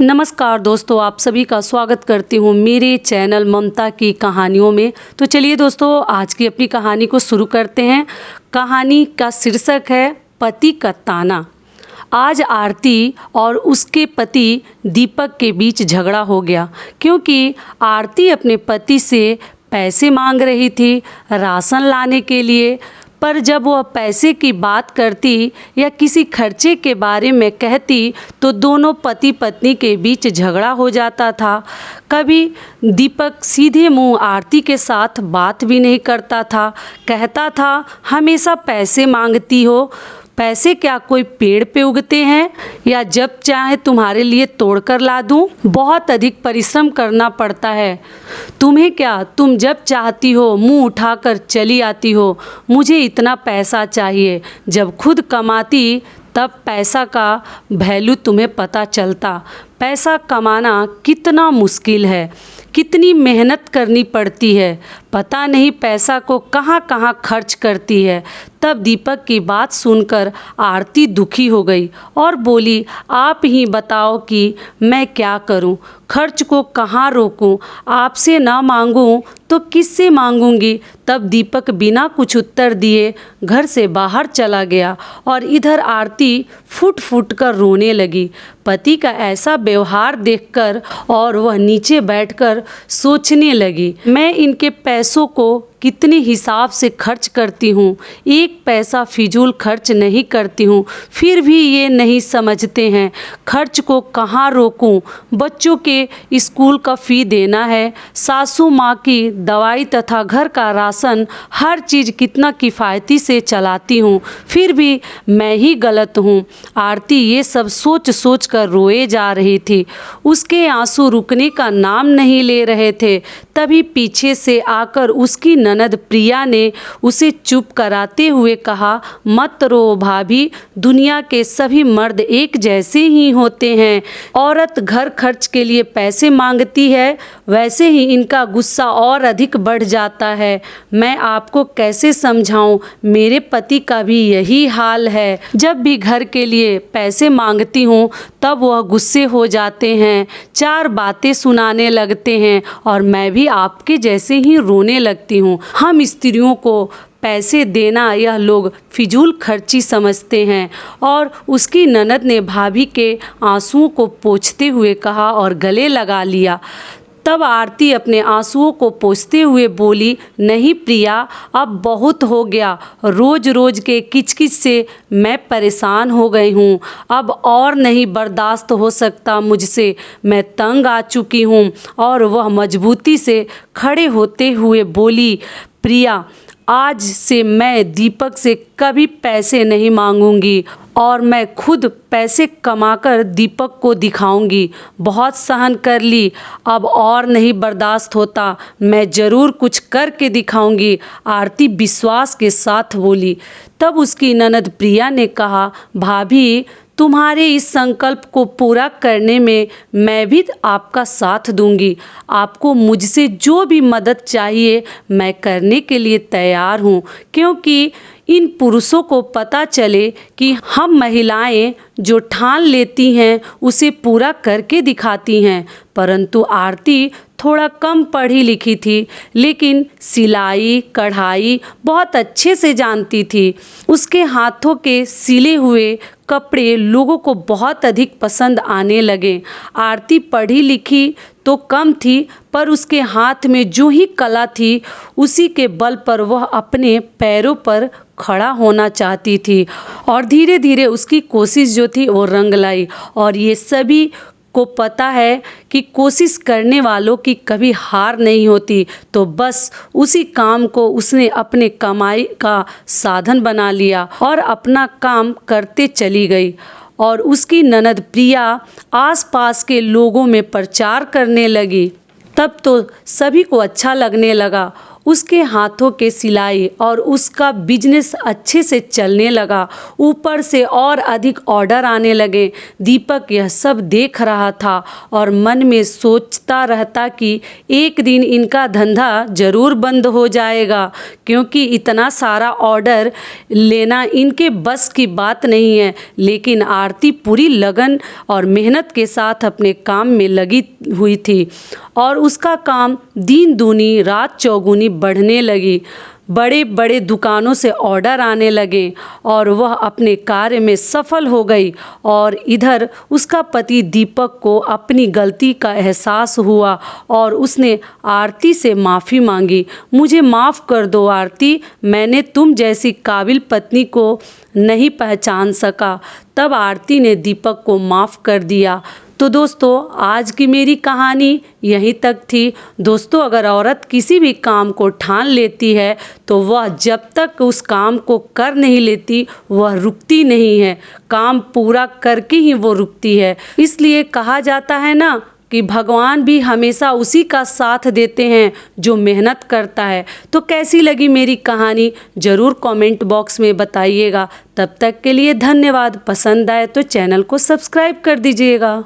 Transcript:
नमस्कार दोस्तों, आप सभी का स्वागत करती हूँ मेरे चैनल ममता की कहानियों में। तो चलिए दोस्तों, आज की अपनी कहानी को शुरू करते हैं। कहानी का शीर्षक है पति का ताना। आज आरती और उसके पति दीपक के बीच झगड़ा हो गया, क्योंकि आरती अपने पति से पैसे मांग रही थी राशन लाने के लिए। पर जब वह पैसे की बात करती या किसी खर्चे के बारे में कहती तो दोनों पति पत्नी के बीच झगड़ा हो जाता था। कभी दीपक सीधे मुंह आरती के साथ बात भी नहीं करता था। कहता था, हमेशा पैसे मांगती हो। पैसे क्या कोई पेड़ पे उगते हैं या जब चाहे तुम्हारे लिए तोड़कर ला दूं? बहुत अधिक परिश्रम करना पड़ता है। तुम्हें क्या, तुम जब चाहती हो मुंह उठाकर चली आती हो। मुझे इतना पैसा चाहिए। जब खुद कमाती तब पैसा का वैल्यू तुम्हें पता चलता। पैसा कमाना कितना मुश्किल है, कितनी मेहनत करनी पड़ती है। पता नहीं पैसा को कहाँ कहाँ खर्च करती है। तब दीपक की बात सुनकर आरती दुखी हो गई और बोली, आप ही बताओ कि मैं क्या करूं? खर्च को कहाँ रोकूं? आपसे ना मांगूं तो किससे मांगूंगी? तब दीपक बिना कुछ उत्तर दिए घर से बाहर चला गया और इधर आरती फुट फुट कर रोने लगी पति का ऐसा व्यवहार देखकर। और वह नीचे बैठकर सोचने लगी, मैं इनके पैसों को कितने हिसाब से खर्च करती हूँ। एक पैसा फिजूल खर्च नहीं करती हूँ, फिर भी ये नहीं समझते हैं खर्च को कहाँ रोकूं। बच्चों के स्कूल का फ़ी देना है, सासू माँ की दवाई तथा घर का राशन, हर चीज़ कितना किफ़ायती से चलाती हूँ, फिर भी मैं ही गलत हूँ। आरती ये सब सोच सोच कर रोए जा रही थी। उसके आंसू रुकने का नाम नहीं ले रहे थे। तभी पीछे से आकर उसकी ननद प्रिया ने उसे चुप कराते हुए कहा, मत रो भाभी, दुनिया के सभी मर्द एक जैसे ही होते हैं। औरत घर खर्च के लिए पैसे मांगती है, वैसे ही इनका गुस्सा और अधिक बढ़ जाता है। मैं आपको कैसे समझाऊं, मेरे पति का भी यही हाल है। जब भी घर के लिए पैसे मांगती हूँ तब वह गुस्से हो जाते हैं, चार बातें सुनाने लगते हैं और मैं भी आपके जैसे ही रोने लगती हूँ। हम स्त्रियों को पैसे देना यह लोग फिजूल खर्ची समझते हैं। और उसकी ननद ने भाभी के आंसुओं को पोंछते हुए कहा और गले लगा लिया। तब आरती अपने आंसुओं को पोंछते हुए बोली, नहीं प्रिया, अब बहुत हो गया। रोज रोज के किचकिच से मैं परेशान हो गई हूँ। अब और नहीं बर्दाश्त हो सकता मुझसे, मैं तंग आ चुकी हूँ। और वह मजबूती से खड़े होते हुए बोली, प्रिया, आज से मैं दीपक से कभी पैसे नहीं मांगूंगी और मैं खुद पैसे कमाकर दीपक को दिखाऊंगी। बहुत सहन कर ली, अब और नहीं बर्दाश्त होता, मैं ज़रूर कुछ करके दिखाऊंगी। आरती विश्वास के साथ बोली। तब उसकी ननद प्रिया ने कहा, भाभी, तुम्हारे इस संकल्प को पूरा करने में मैं भी आपका साथ दूंगी। आपको मुझसे जो भी मदद चाहिए मैं करने के लिए तैयार हूँ, क्योंकि इन पुरुषों को पता चले कि हम महिलाएं जो ठान लेती हैं उसे पूरा करके दिखाती हैं। परंतु आरती थोड़ा कम पढ़ी लिखी थी, लेकिन सिलाई कढ़ाई बहुत अच्छे से जानती थी। उसके हाथों के सिले हुए कपड़े लोगों को बहुत अधिक पसंद आने लगे। आरती पढ़ी लिखी तो कम थी, पर उसके हाथ में जो ही कला थी उसी के बल पर वह अपने पैरों पर खड़ा होना चाहती थी। और धीरे धीरे उसकी कोशिश जो थी वो रंग लाई। और ये सभी को पता है कि कोशिश करने वालों की कभी हार नहीं होती। तो बस उसी काम को उसने अपने कमाई का साधन बना लिया और अपना काम करते चली गई। और उसकी ननद प्रिया आसपास के लोगों में प्रचार करने लगी। तब तो सभी को अच्छा लगने लगा। उसके हाथों के सिलाई और उसका बिजनेस अच्छे से चलने लगा। ऊपर से और अधिक ऑर्डर आने लगे। दीपक यह सब देख रहा था और मन में सोचता रहता कि एक दिन इनका धंधा जरूर बंद हो जाएगा, क्योंकि इतना सारा ऑर्डर लेना इनके बस की बात नहीं है। लेकिन आरती पूरी लगन और मेहनत के साथ अपने काम में लगी हुई थी और उसका काम दिन दूनी रात चौगुनी बढ़ने लगी। बड़े बड़े दुकानों से ऑर्डर आने लगे और वह अपने कार्य में सफल हो गई। और इधर उसका पति दीपक को अपनी गलती का एहसास हुआ और उसने आरती से माफ़ी मांगी। मुझे माफ़ कर दो आरती, मैंने तुम जैसी काबिल पत्नी को नहीं पहचान सका। तब आरती ने दीपक को माफ़ कर दिया। तो दोस्तों, आज की मेरी कहानी यहीं तक थी। दोस्तों, अगर औरत किसी भी काम को ठान लेती है तो वह जब तक उस काम को कर नहीं लेती वह रुकती नहीं है, काम पूरा करके ही वो रुकती है। इसलिए कहा जाता है ना कि भगवान भी हमेशा उसी का साथ देते हैं जो मेहनत करता है। तो कैसी लगी मेरी कहानी ज़रूर कमेंट बॉक्स में बताइएगा। तब तक के लिए धन्यवाद। पसंद आए तो चैनल को सब्सक्राइब कर दीजिएगा।